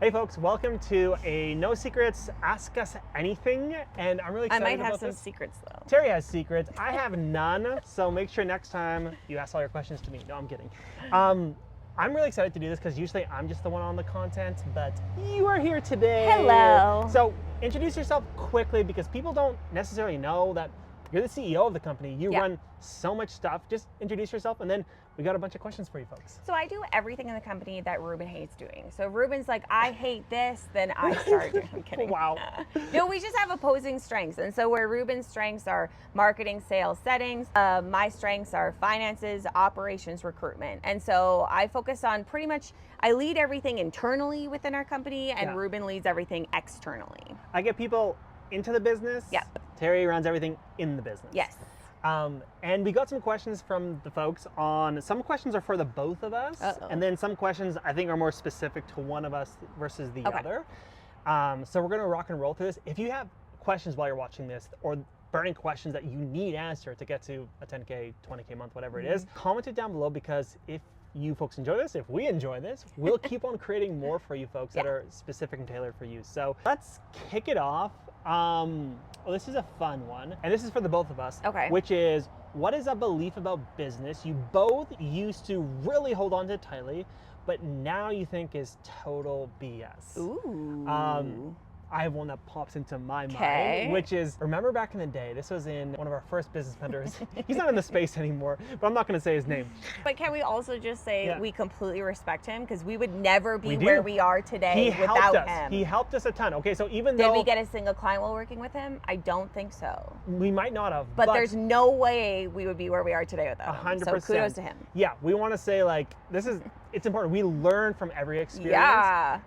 Hey folks, welcome to a No Secrets, Ask Us Anything, and I'm really excited about this. I might have some secrets though. Terry has secrets, I have none, so make sure next time you ask all your questions to me. No, I'm kidding. I'm really excited to do this because usually I'm just the one on the content, but you are here today. Hello. So introduce yourself quickly because people don't necessarily know that you're the CEO of the company. You run so much stuff. Just introduce yourself, and then we got a bunch of questions for you folks. So I do everything in the company that Ruben hates doing. So Ruben's like, I hate this, then I start doing. I'm kidding. Wow. No, we just have opposing strengths. And so where Ruben's strengths are marketing, sales, settings, my strengths are finances, operations, recruitment. And so I focus on pretty much, I lead everything internally within our company, and Ruben leads everything externally. I get people into the business. Yep. Terry runs everything in the business. Yes. And we got some questions from the folks on, some questions are for the both of us, and then some questions I think are more specific to one of us versus the other. So we're gonna rock and roll through this. If you have questions while you're watching this, or burning questions that you need answered to get to a 10K, 20K month, whatever it is, comment it down below, because if you folks enjoy this, if we enjoy this, we'll keep on creating more for you folks that are specific and tailored for you. So let's kick it off. Well, this is a fun one, and this is for the both of us, which is, what is a belief about business you both used to really hold on to tightly, but now you think is total BS? Ooh. I have one that pops into my mind, which is, remember back in the day, this was in one of our first business mentors. He's not in the space anymore, but I'm not going to say his name. But can we also just say we completely respect him, because we would never be where we are today without him. He helped us a ton. Okay, so even though... Did we get a single client while working with him? I don't think so. We might not have. But there's no way we would be where we are today without him. 100%. So kudos to him. Yeah, we want to say, like, it's important. We learn from every experience. Yeah.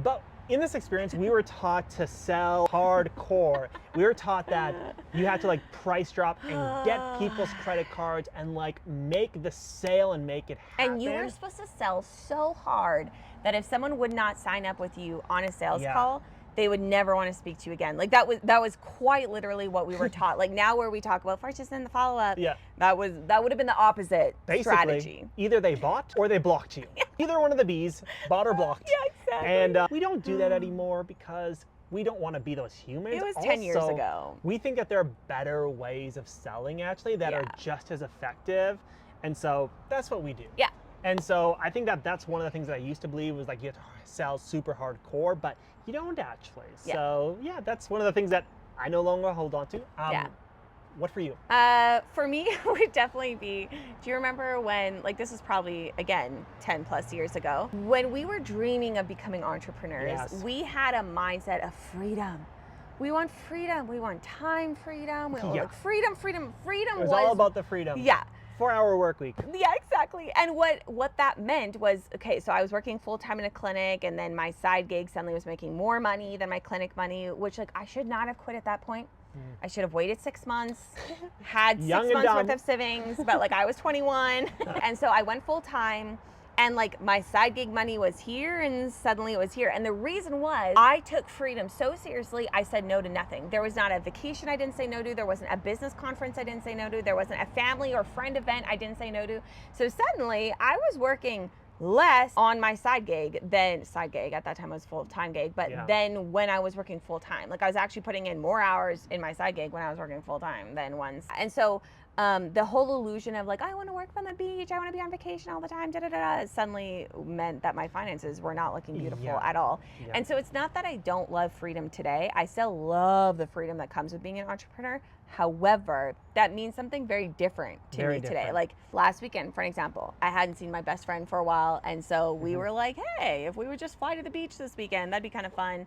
But in this experience, we were taught to sell hardcore. We were taught that you had to like price drop and get people's credit cards and like make the sale and make it happen. And you were supposed to sell so hard that if someone would not sign up with you on a sales call, they would never want to speak to you again. Like that was quite literally what we were taught. Like now where we talk about first just in the follow-up, that would have been the opposite strategy. Either they bought or they blocked you. Either one of the B's, bought or blocked. Yeah, exactly. And we don't do that anymore because we don't want to be those humans. It was 10 years ago. We think that there are better ways of selling actually that are just as effective. And so that's what we do. Yeah. And so I think that that's one of the things that I used to believe was like you have to sell super hardcore, but you don't actually. So yeah, that's one of the things that I no longer hold on to. What for you? For me, it would definitely be, do you remember when, like this is probably, again, 10 plus years ago, when we were dreaming of becoming entrepreneurs, we had a mindset of freedom. We want freedom. We want time freedom. We want like freedom. Freedom was all about the freedom. Yeah. 4-hour work week. Yeah, exactly. And what that meant was, okay, so I was working full-time in a clinic, and then my side gig suddenly was making more money than my clinic money, which like I should not have quit at that point. I should have waited 6 months, had 6 months worth of savings, but like I was 21. And so I went full-time, and like my side gig money was here, and suddenly it was here. And the reason was I took freedom so seriously, I said no to nothing. There was not a vacation I didn't say no to. There wasn't a business conference I didn't say no to. There wasn't a family or friend event I didn't say no to. So suddenly I was working less on my side gig at that time was full-time gig, but then when I was working full-time, like I was actually putting in more hours in my side gig when I was working full-time than once. And so the whole illusion of like, I want to work from the beach, I want to be on vacation all the time, suddenly meant that my finances were not looking beautiful at all. And so it's not that I don't love freedom today. I still love the freedom that comes with being an entrepreneur. However, that means something very different to me today. Like last weekend, for example, I hadn't seen my best friend for a while. And so we were like, hey, if we would just fly to the beach this weekend, that'd be kind of fun.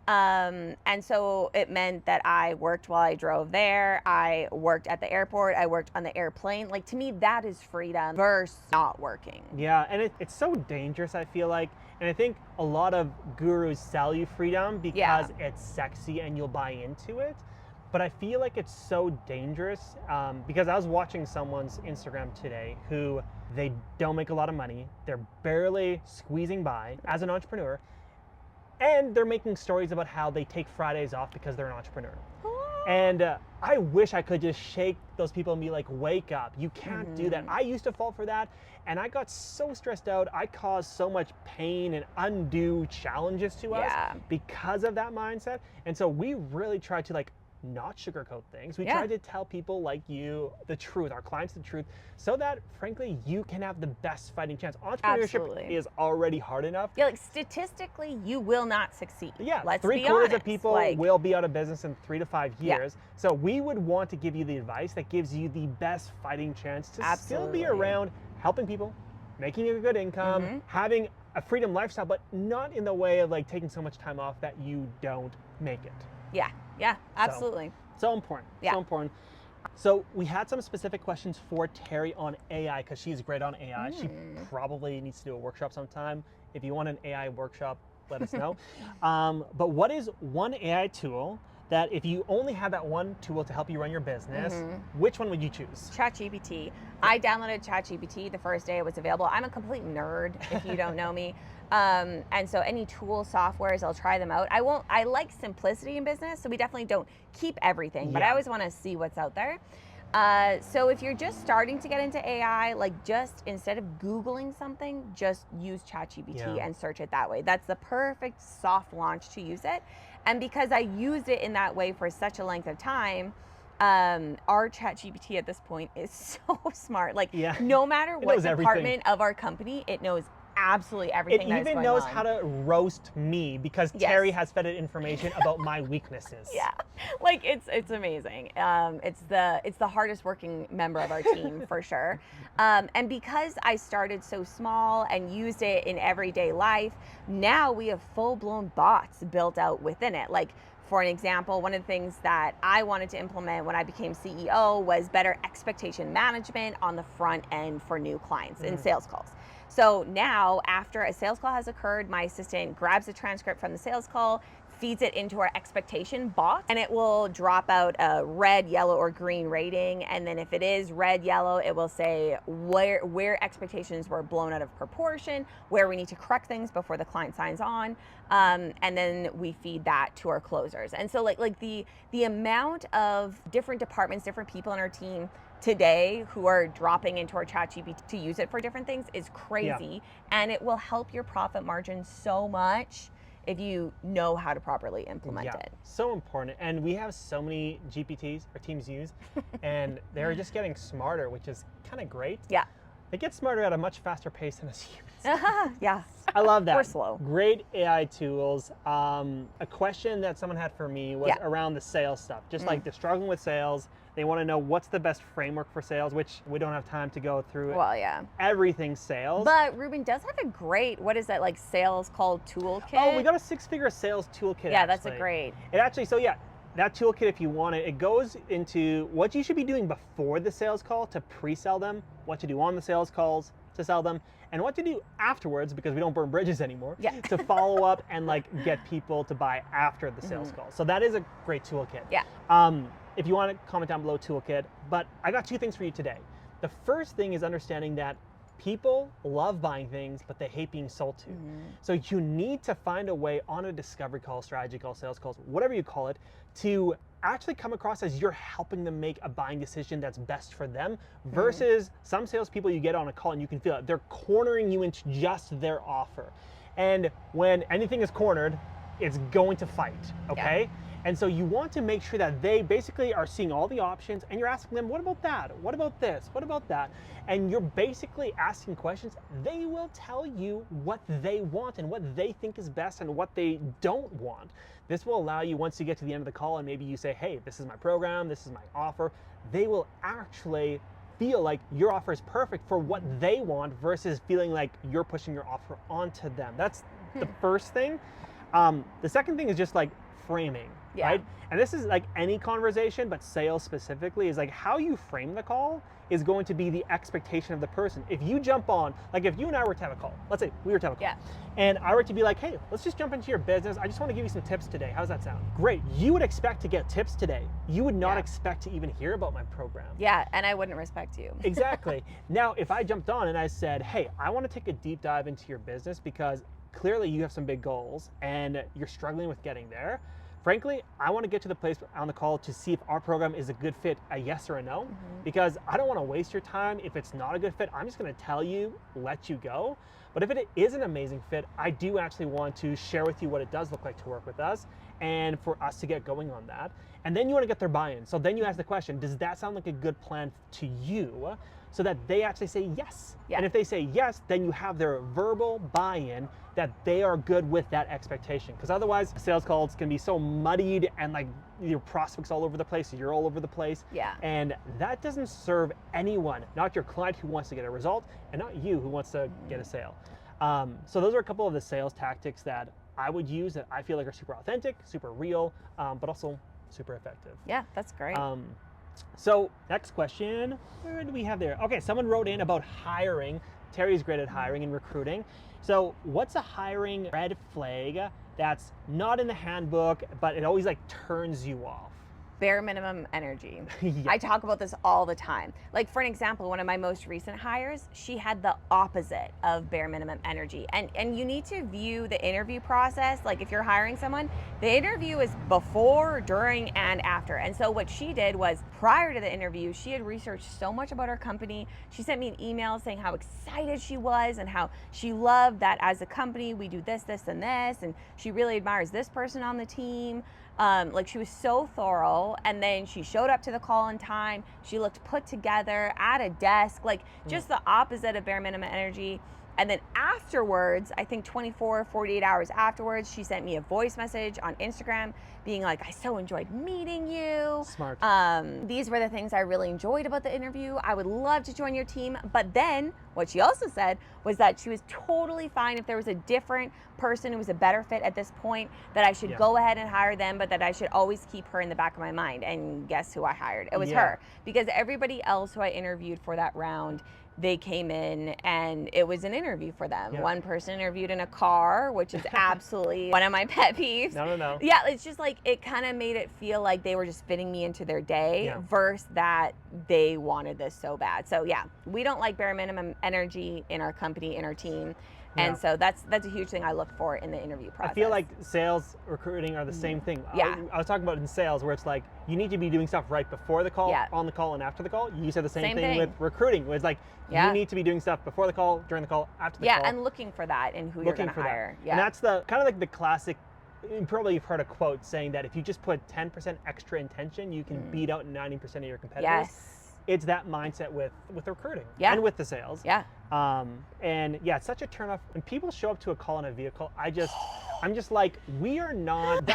And so it meant that I worked while I drove there. I worked at the airport. I worked on the airplane. Like to me, that is freedom versus not working. Yeah, and it's so dangerous, I feel like. And I think a lot of gurus sell you freedom because it's sexy and you'll buy into it. But I feel like it's so dangerous because I was watching someone's Instagram today who they don't make a lot of money. They're barely squeezing by as an entrepreneur. And they're making stories about how they take Fridays off because they're an entrepreneur. And I wish I could just shake those people and be like, wake up. You can't do that. I used to fall for that, and I got so stressed out. I caused so much pain and undue challenges to us because of that mindset. And so we really tried to like not sugarcoat things. We tried to tell people like you the truth, our clients the truth, so that frankly you can have the best fighting chance. Entrepreneurship is already hard enough. Yeah, like statistically, you will not succeed. Yeah, let's be honest. 3/4 of people will be out of business in 3 to 5 years. So we would want to give you the advice that gives you the best fighting chance to still be around helping people, making a good income, having a freedom lifestyle, but not in the way of like taking so much time off that you don't make it. Yeah, absolutely. So important. So important. So we had some specific questions for Terry on AI because she's great on AI. She probably needs to do a workshop sometime. If you want an AI workshop, let us know. But what is one AI tool that if you only had that one tool to help you run your business, which one would you choose? ChatGPT. I downloaded ChatGPT the first day it was available. I'm a complete nerd, if you don't know me. And so any tool softwares, I'll try them out. I like simplicity in business, so we definitely don't keep everything, but I always want to see what's out there. So if you're just starting to get into AI, like just instead of Googling something, just use ChatGPT and search it that way. That's the perfect soft launch to use it. And because I used it in that way for such a length of time, our ChatGPT at this point is so smart. Like no matter what department of our company, it knows absolutely everything. It even knows how to roast me because Terry has fed it information about my weaknesses. Like it's amazing. It's the hardest working member of our team for sure. And because I started so small and used it in everyday life, now we have full-blown bots built out within it. Like for an example, one of the things that I wanted to implement when I became CEO was better expectation management on the front end for new clients in sales calls. So now, after a sales call has occurred, my assistant grabs a transcript from the sales call, feeds it into our expectation bot, and it will drop out a red, yellow, or green rating. And then if it is red, yellow, it will say where expectations were blown out of proportion, where we need to correct things before the client signs on. And then we feed that to our closers. And so like the amount of different departments, different people in our team today who are dropping into our ChatGPT to use it for different things is crazy. And it will help your profit margin so much if you know how to properly implement it. So important. And we have so many GPTs our teams use, and they're just getting smarter, which is kind of great. They get smarter at a much faster pace than us humans. I love that. We're slow. Great AI tools. A question that someone had for me was around the sales stuff. Just like they're struggling with sales. They want to know what's the best framework for sales, which we don't have time to go through. Everything sales. But Ruben does have a great, what is that, like sales call toolkit? Oh, we got a 6-figure sales toolkit. That's a great. It actually, that toolkit, if you want it, it goes into what you should be doing before the sales call to pre-sell them, what to do on the sales calls to sell them, and what to do afterwards, because we don't burn bridges anymore, to follow up and like get people to buy after the sales call. So that is a great toolkit. If you want to comment down below toolkit, but I got 2 things for you today. The first thing is understanding that people love buying things, but they hate being sold to. So you need to find a way on a discovery call, strategy call, sales calls, whatever you call it, to actually come across as you're helping them make a buying decision that's best for them versus some salespeople you get on a call and you can feel it. They're cornering you into just their offer. And when anything is cornered, it's going to fight, okay? And so you want to make sure that they basically are seeing all the options and you're asking them, what about that? What about this? What about that? And you're basically asking questions. They will tell you what they want and what they think is best and what they don't want. This will allow you, once you get to the end of the call and maybe you say, hey, this is my program, this is my offer, they will actually feel like your offer is perfect for what they want versus feeling like you're pushing your offer onto them. That's the first thing. The second thing is just like framing, right? And this is like any conversation, but sales specifically is like how you frame the call is going to be the expectation of the person. If you jump on, like if you and I were to have a call, let's say we were to have a call, and I were to be like, hey, let's just jump into your business. I just want to give you some tips today. How's that sound? Great. You would expect to get tips today. You would not expect to even hear about my program. And I wouldn't respect you. Exactly. Now, if I jumped on and I said, hey, I want to take a deep dive into your business because clearly you have some big goals and you're struggling with getting there. frankly, I want to get to the place on the call to see if our program is a good fit, a yes or a no, because I don't want to waste your time. If it's not a good fit, I'm just going to tell you, let you go. But if it is an amazing fit, I do actually want to share with you what it does look like to work with us and for us to get going on that. And then you want to get their buy-in. So then you ask the question, does that sound like a good plan to you? So that they actually say yes. Yeah. And if they say yes, then you have their verbal buy-in that they are good with that expectation. Because otherwise, sales calls can be so muddied and like your prospects all over the place, you're all over the place. Yeah. And that doesn't serve anyone, not your client who wants to get a result and not you who wants to get a sale. So those are a couple of the sales tactics that I would use that I feel like are super authentic, super real, but also super effective. Yeah, that's great. So next question, where do we have there? Okay, someone wrote in about hiring. Terry's great at hiring and recruiting. So what's a hiring red flag that's not in the handbook, but it always like turns you off? Bare minimum energy. Yeah. I talk about this all the time. Like for an example, one of my most recent hires, she had the opposite of bare minimum energy. And you need to view the interview process. Like if you're hiring someone, the interview is before, during, and after. And so what she did was prior to the interview, she had researched so much about our company. She sent me an email saying how excited she was and how she loved that as a company, we do this, this, and this. And she really admires this person on the team. Like she was so thorough, and then she showed up to the call on time. She looked put together at a desk, like just the opposite of bare minimum energy. And then afterwards, I think 24, 48 hours afterwards, she sent me a voice message on Instagram being like, I so enjoyed meeting you. Smart. These were the things I really enjoyed about the interview. I would love to join your team. But then what she also said was that she was totally fine if there was a different person who was a better fit at this point, that I should go ahead and hire them, but that I should always keep her in the back of my mind. And guess who I hired? It was her. Because everybody else who I interviewed for that round, they came in and it was an interview for them. One person interviewed in a car, which is absolutely one of my pet peeves. No. Yeah, it's just like, it kind of made it feel like they were just fitting me into their day versus that they wanted this so bad. So yeah, we don't like bare minimum energy in our company, in our team. And so that's a huge thing I look for in the interview process. I feel like sales, recruiting are the same thing. Yeah. I was talking about in sales where it's like, you need to be doing stuff right before the call, on the call, and after the call. You said the same thing with recruiting, where it's like, you need to be doing stuff before the call, during the call, after the call. Yeah, and looking for that in who you're going to hire. And that's the kind of like the classic, you've heard a quote saying that if you just put 10% extra intention, you can beat out 90% of your competitors. Yes. It's that mindset with recruiting and with the sales. Yeah. And yeah, it's such a turnoff. When people show up to a call in a vehicle, I'm just like, we are not,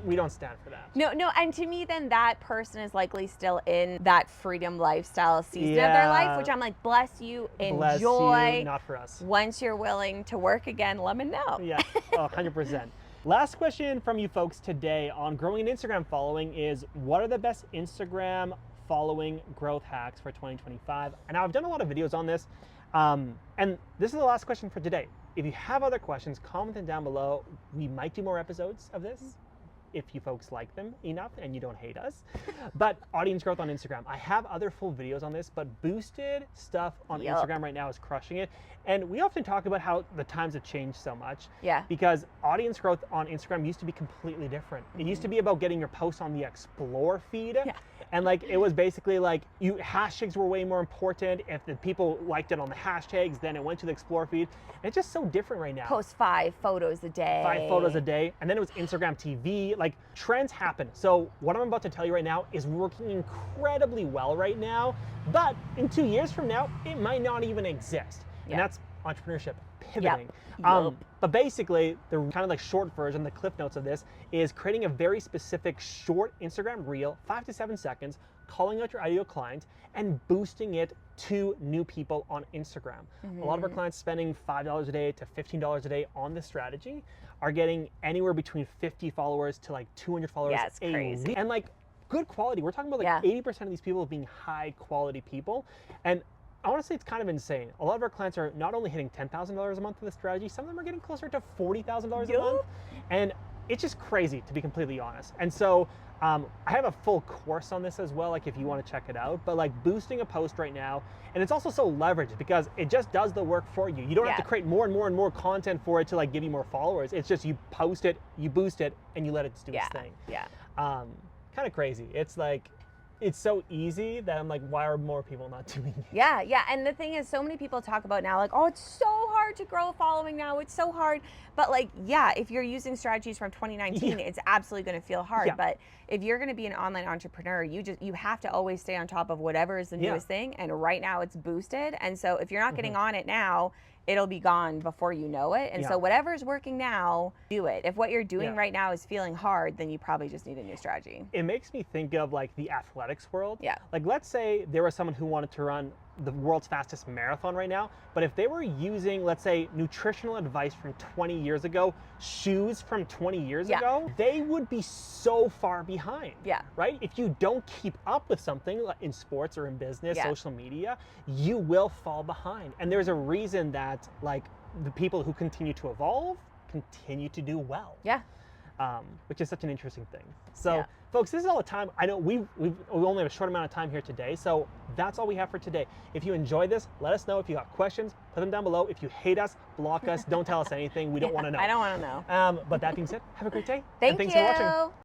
we don't stand for that. No, and to me then that person is likely still in that freedom lifestyle season of their life, which I'm like, bless you, enjoy. Bless you, not for us. Once you're willing to work again, let me know. Yeah, 100%. Last question from you folks today on growing an Instagram following is, what are the best Instagram following growth hacks for 2025? And now I've done a lot of videos on this, and this is the last question for today. If you have other questions, comment them down below. We might do more episodes of this if you folks like them enough and you don't hate us. But audience growth on Instagram, I have other full videos on this, but boosted stuff on Instagram right now is crushing it. And we often talk about how the times have changed so much. Yeah. Because audience growth on Instagram used to be completely different. It used to be about getting your posts on the explore feed. Yeah. And like, it was basically like, hashtags were way more important. If the people liked it on the hashtags, then it went to the explore feed. And it's just so different right now. Post 5 photos a day. 5 photos a day. And then it was Instagram TV. Like, trends happen. So what I'm about to tell you right now is working incredibly well right now. But in 2 years from now, it might not even exist. And that's entrepreneurship, pivoting. But basically, the kind of like short version, the cliff notes of this, is creating a very specific short Instagram reel, 5 to 7 seconds, calling out your ideal client and boosting it to new people on Instagram. A lot of our clients spending $5 a day to $15 a day on this strategy are getting anywhere between 50 followers to like 200 followers a week. And like good quality. We're talking about like 80% of these people being high quality people. And I want to say it's kind of insane. A lot of our clients are not only hitting $10,000 a month with this strategy, some of them are getting closer to $40,000 a month. And it's just crazy, to be completely honest. And so I have a full course on this as well, like if you want to check it out. But like boosting a post right now, and it's also so leveraged because it just does the work for you. You don't have to create more and more and more content for it to like give you more followers. It's just you post it, you boost it, and you let it do its thing. Yeah. Kind of crazy. It's like, it's so easy that I'm like, why are more people not doing it? Yeah. And the thing is, so many people talk about now, like, oh, it's so hard to grow a following now. It's so hard. But like, yeah, if you're using strategies from 2019, it's absolutely going to feel hard. Yeah. But if you're going to be an online entrepreneur, you have to always stay on top of whatever is the newest thing. And right now it's boosted. And so if you're not getting on it now, it'll be gone before you know it. And so whatever's working now, do it. If what you're doing right now is feeling hard, then you probably just need a new strategy. It makes me think of like the athletics world. Yeah. Like let's say there was someone who wanted to run the world's fastest marathon right now, but if they were using, let's say, nutritional advice from 20 years ago, shoes from 20 years ago, they would be so far behind. Yeah. Right? If you don't keep up with something like in sports or in business, social media, you will fall behind. And there's a reason that like the people who continue to evolve continue to do well. Yeah. Which is such an interesting thing. So, folks, this is all the time. I know we only have a short amount of time here today, so that's all we have for today. If you enjoyed this, let us know. If you got questions, put them down below. If you hate us, block us. Don't tell us anything. We don't want to know. I don't want to know. But that being said, have a great day. Thanks for watching.